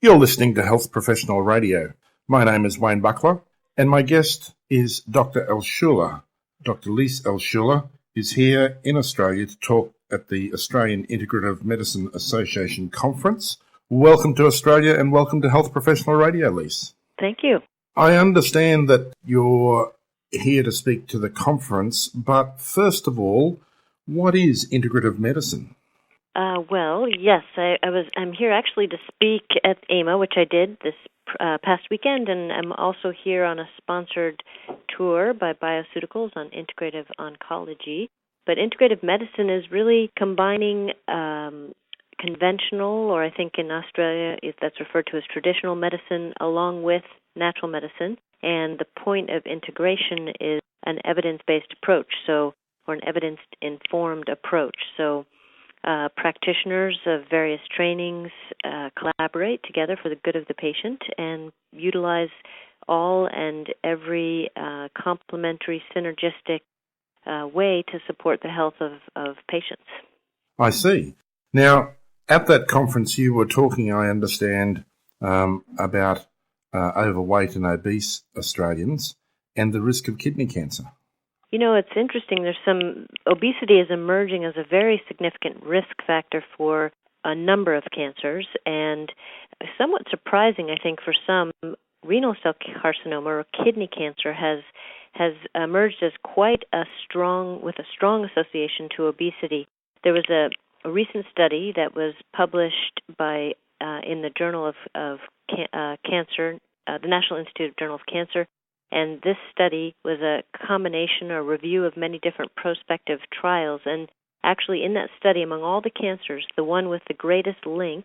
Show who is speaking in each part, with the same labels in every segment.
Speaker 1: You're listening to Health Professional Radio. My name is Wayne Buckler, and my guest is Dr. Alschuler. Dr. Lise Alschuler is here in Australia to talk at the Australian Integrative Medicine Association Conference. Welcome to Australia and welcome to Health Professional Radio, Lise.
Speaker 2: Thank you.
Speaker 1: I understand that you're here to speak to the conference, but first of all, what is integrative medicine?
Speaker 2: Yes, I'm here actually to speak at AIMA, which I did this past weekend, and I'm also here on a sponsored tour by Bioceuticals on integrative oncology. But integrative medicine is really combining conventional, or I think in Australia that's referred to as traditional medicine, along with natural medicine. And the point of integration is an evidence-based approach, or an evidence-informed approach. So practitioners of various trainings collaborate together for the good of the patient and utilize all and every complementary, synergistic way to support the health of patients.
Speaker 1: I see. Now, at that conference you were talking, I understand, about overweight and obese Australians and the risk of kidney cancer.
Speaker 2: You know, it's interesting. Obesity is emerging as a very significant risk factor for a number of cancers, and somewhat surprising, I think, for some, renal cell carcinoma or kidney cancer has emerged as quite a strong association to obesity. There was a recent study that was published in the Journal of Cancer, the National Institute of Journal of Cancer. And this study was a combination or review of many different prospective trials. And actually in that study, among all the cancers, the one with the greatest link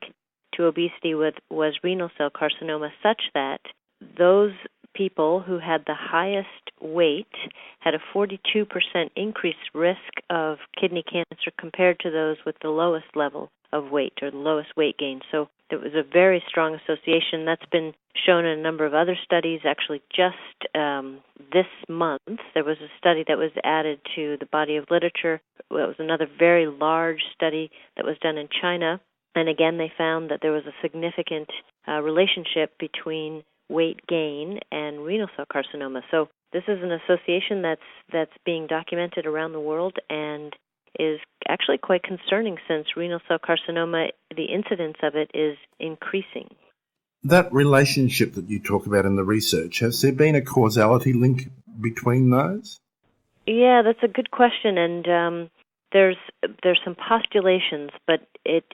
Speaker 2: to obesity was renal cell carcinoma, such that those people who had the highest weight had a 42% increased risk of kidney cancer compared to those with the lowest level of weight or the lowest weight gain. So there was a very strong association. That's been shown in a number of other studies. Actually, just this month, there was a study that was added to the body of literature. It was another very large study that was done in China. And again, they found that there was a significant relationship between weight gain and renal cell carcinoma. So this is an association that's being documented around the world and is actually quite concerning, since renal cell carcinoma, the incidence of it is increasing.
Speaker 1: That relationship that you talk about in the research, has there been a causality link between those?
Speaker 2: Yeah, that's a good question, and there's some postulations, but it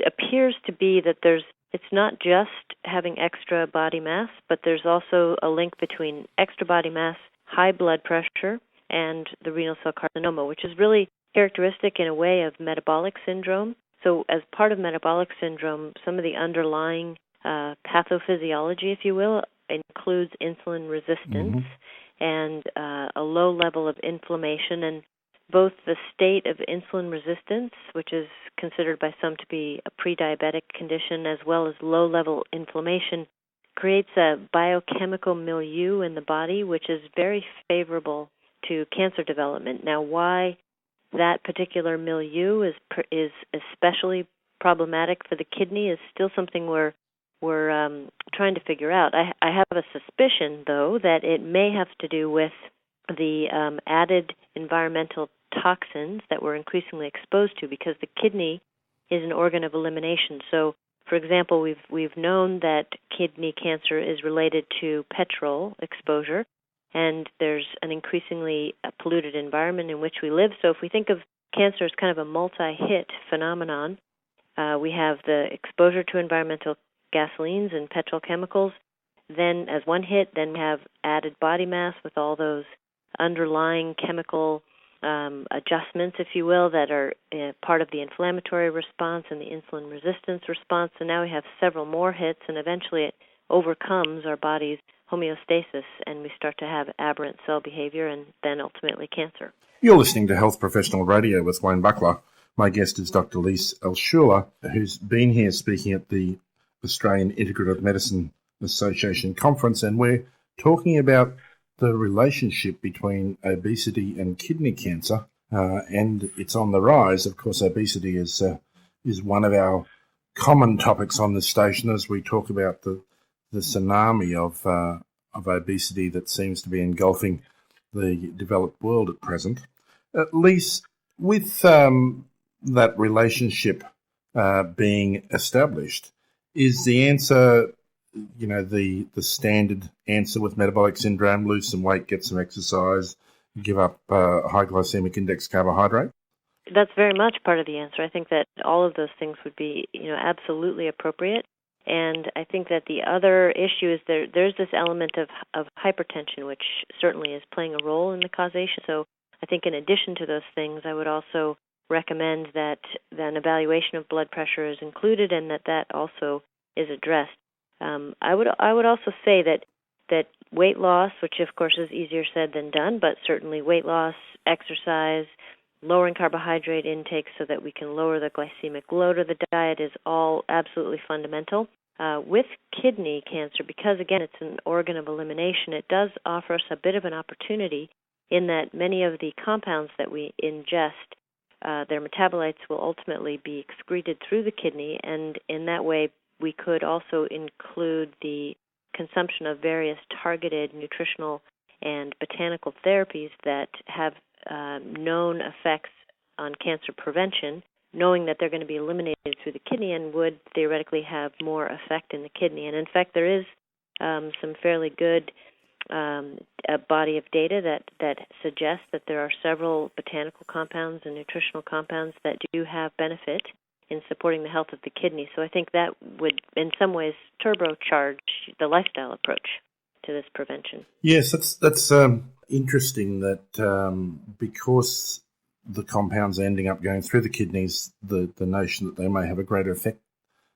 Speaker 2: appears to be that it's not just having extra body mass, but there's also a link between extra body mass, high blood pressure, and the renal cell carcinoma, which is really characteristic in a way of metabolic syndrome. So as part of metabolic syndrome, some of the underlying pathophysiology, if you will, includes insulin resistance and a low level of inflammation. And both the state of insulin resistance, which is considered by some to be a pre-diabetic condition, as well as low-level inflammation, creates a biochemical milieu in the body which is very favorable to cancer development. Now, why that particular milieu is especially problematic for the kidney is still something we're trying to figure out. I have a suspicion, though, that it may have to do with the added environmental toxins that we're increasingly exposed to, because the kidney is an organ of elimination. So, for example, we've known that kidney cancer is related to petrol exposure, and there's an increasingly polluted environment in which we live. So if we think of cancer as kind of a multi-hit phenomenon, we have the exposure to environmental gasolines and petrochemicals. Then as one hit, then we have added body mass with all those underlying chemical adjustments, if you will, that are part of the inflammatory response and the insulin resistance response. And now we have several more hits, and eventually it overcomes our body's homeostasis, and we start to have aberrant cell behavior and then ultimately cancer.
Speaker 1: You're listening to Health Professional Radio with Wayne Buckler. My guest is Dr. Lise Alschuler, who's been here speaking at the Australian Integrative Medicine Association Conference, and we're talking about the relationship between obesity and kidney cancer, and it's on the rise. Of course, obesity is one of our common topics on this station as we talk about the tsunami of obesity that seems to be engulfing the developed world at present. At least with that relationship being established, is the answer, the standard answer with metabolic syndrome: lose some weight, get some exercise, give up high glycemic index carbohydrate?
Speaker 2: That's very much part of the answer. I think that all of those things would be, absolutely appropriate. And I think that the other issue is there's this element of hypertension, which certainly is playing a role in the causation. So I think in addition to those things, I would also recommend that an evaluation of blood pressure is included and that also is addressed. I would also say that weight loss, which of course is easier said than done, but certainly weight loss, exercise, lowering carbohydrate intake so that we can lower the glycemic load of the diet is all absolutely fundamental. With kidney cancer, because again it's an organ of elimination, it does offer us a bit of an opportunity in that many of the compounds that we ingest, their metabolites will ultimately be excreted through the kidney, and in that way we could also include the consumption of various targeted nutritional and botanical therapies that have known effects on cancer prevention, knowing that they're going to be eliminated through the kidney and would theoretically have more effect in the kidney. And in fact, there is some fairly good a body of data that suggests that there are several botanical compounds and nutritional compounds that do have benefit in supporting the health of the kidney. So I think that would, in some ways, turbocharge the lifestyle approach to this prevention.
Speaker 1: Yes, that's interesting that because the compounds are ending up going through the kidneys, the notion that they may have a greater effect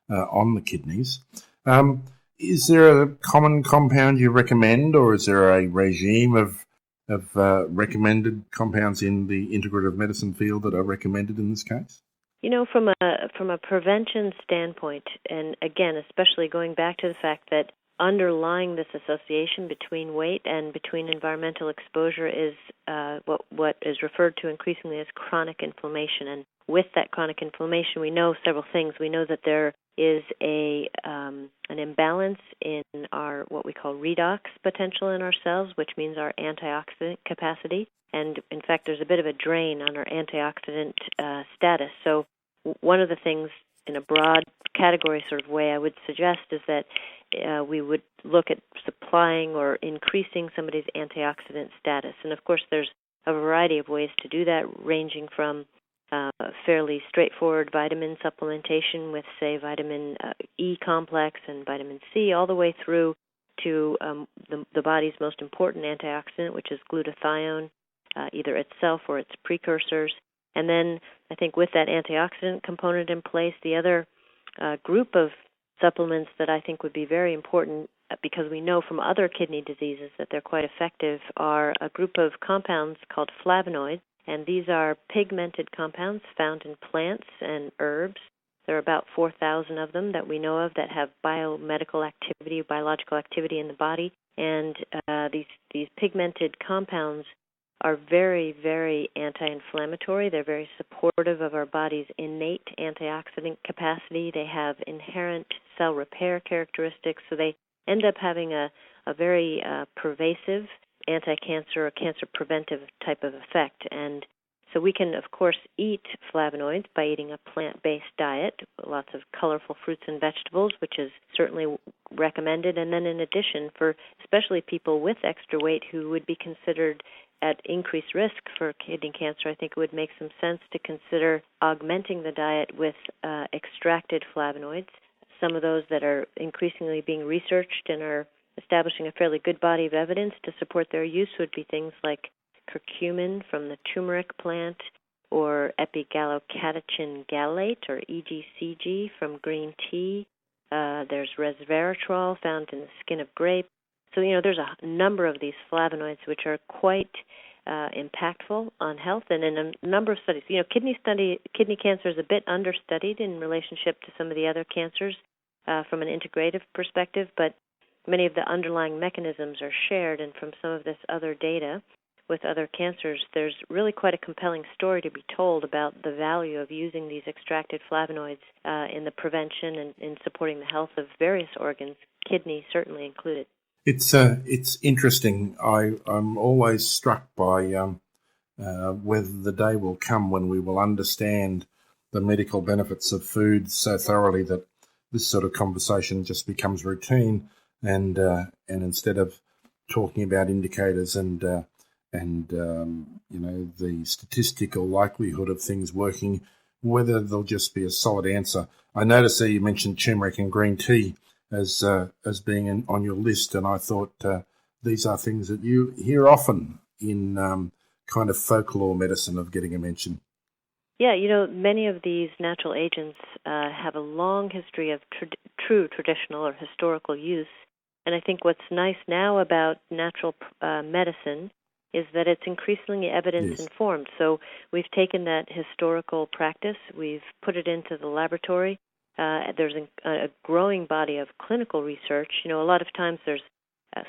Speaker 1: on the kidneys. Is there a common compound you recommend, or is there a regime of recommended compounds in the integrative medicine field that are recommended in this case?
Speaker 2: From a prevention standpoint, and again, especially going back to the fact that underlying this association between weight and between environmental exposure is what is referred to increasingly as chronic inflammation. And with that chronic inflammation, we know several things. We know that there is an imbalance in our what we call redox potential in our cells, which means our antioxidant capacity. And in fact, there's a bit of a drain on our antioxidant status. So one of the things in a broad category sort of way I would suggest is that we would look at supplying or increasing somebody's antioxidant status. And of course, there's a variety of ways to do that, ranging from fairly straightforward vitamin supplementation with, say, vitamin E complex and vitamin C, all the way through to the body's most important antioxidant, which is glutathione, either itself or its precursors. And then I think with that antioxidant component in place, the other group of supplements that I think would be very important, because we know from other kidney diseases that they're quite effective, are a group of compounds called flavonoids. And these are pigmented compounds found in plants and herbs. There are about 4,000 of them that we know of that have biological activity in the body. And these pigmented compounds are very, very anti-inflammatory. They're very supportive of our body's innate antioxidant capacity. They have inherent cell repair characteristics, so they end up having a very pervasive anti-cancer or cancer preventive type of effect. And so we can, of course, eat flavonoids by eating a plant-based diet, lots of colorful fruits and vegetables, which is certainly recommended. And then in addition, for especially people with extra weight who would be considered at increased risk for kidney cancer, I think it would make some sense to consider augmenting the diet with extracted flavonoids. Some of those that are increasingly being researched and are establishing a fairly good body of evidence to support their use would be things like curcumin from the turmeric plant, or epigallocatechin gallate, or EGCG, from green tea. There's resveratrol found in the skin of grape. So, there's a number of these flavonoids which are quite impactful on health, and in a number of studies. Kidney cancer is a bit understudied in relationship to some of the other cancers from an integrative perspective, but many of the underlying mechanisms are shared, and from some of this other data, with other cancers, there's really quite a compelling story to be told about the value of using these extracted flavonoids in the prevention and in supporting the health of various organs, kidney certainly included.
Speaker 1: It's interesting. I'm always struck by whether the day will come when we will understand the medical benefits of food so thoroughly that this sort of conversation just becomes routine, and instead of talking about indicators and the statistical likelihood of things working, whether there'll just be a solid answer. I noticed that you mentioned turmeric and green tea as being on your list, and I thought these are things that you hear often in kind of folklore medicine of getting a mention.
Speaker 2: Yeah, many of these natural agents have a long history of true traditional or historical use. And I think what's nice now about natural medicine is that it's increasingly evidence-informed. So we've taken that historical practice, we've put it into the laboratory. There's a growing body of clinical research. A lot of times there's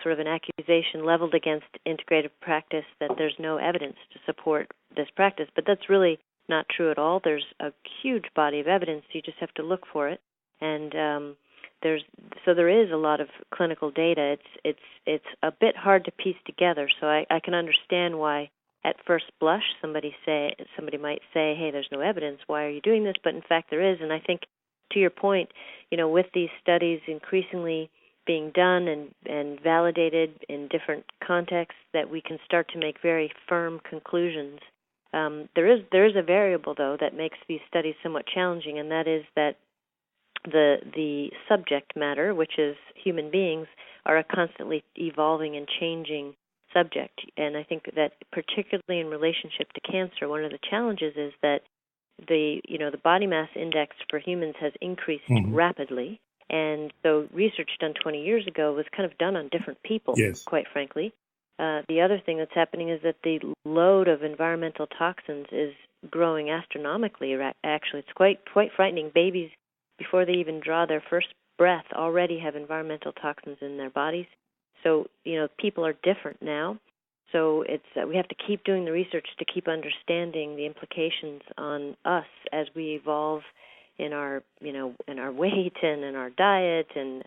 Speaker 2: sort of an accusation leveled against integrative practice that there's no evidence to support this practice, but that's really not true at all. There's a huge body of evidence. You just have to look for it, and there is a lot of clinical data. It's a bit hard to piece together. So I can understand why at first blush somebody might say, "Hey, there's no evidence. Why are you doing this?" But in fact, there is. And I think to your point, with these studies increasingly being done and validated in different contexts, that we can start to make very firm conclusions. There is a variable, though, that makes these studies somewhat challenging, and that is that the subject matter, which is human beings, are a constantly evolving and changing subject. And I think that particularly in relationship to cancer, one of the challenges is that the body mass index for humans has increased rapidly. And so research done 20 years ago was kind of done on different people, quite frankly. The other thing that's happening is that the load of environmental toxins is growing astronomically. Actually, it's quite frightening. Babies, before they even draw their first breath, already have environmental toxins in their bodies. So, people are different now. So we have to keep doing the research to keep understanding the implications on us as we evolve in our weight and in our diet and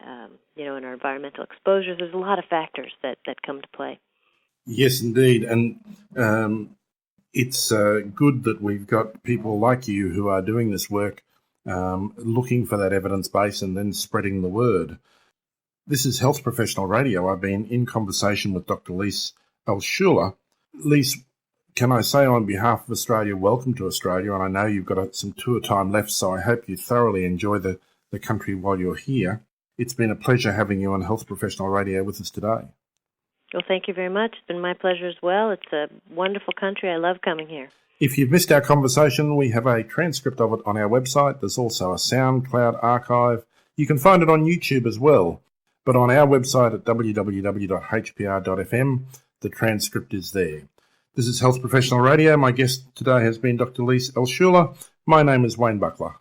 Speaker 2: in our environmental exposures. There's a lot of factors that come to play.
Speaker 1: Yes, indeed, and it's good that we've got people like you who are doing this work, looking for that evidence base and then spreading the word. This is Health Professional Radio. I've been in conversation with Dr. Lise Alschuler. Lise, can I say on behalf of Australia, welcome to Australia, and I know you've got some tour time left, so I hope you thoroughly enjoy the country while you're here. It's been a pleasure having you on Health Professional Radio with us today.
Speaker 2: Well, thank you very much. It's been my pleasure as well. It's a wonderful country. I love coming here.
Speaker 1: If you've missed our conversation, we have a transcript of it on our website. There's also a SoundCloud archive. You can find it on YouTube as well. But on our website at www.hpr.fm, the transcript is there. This is Health Professional Radio. My guest today has been Dr. Lise Alschuler. My name is Wayne Buckler.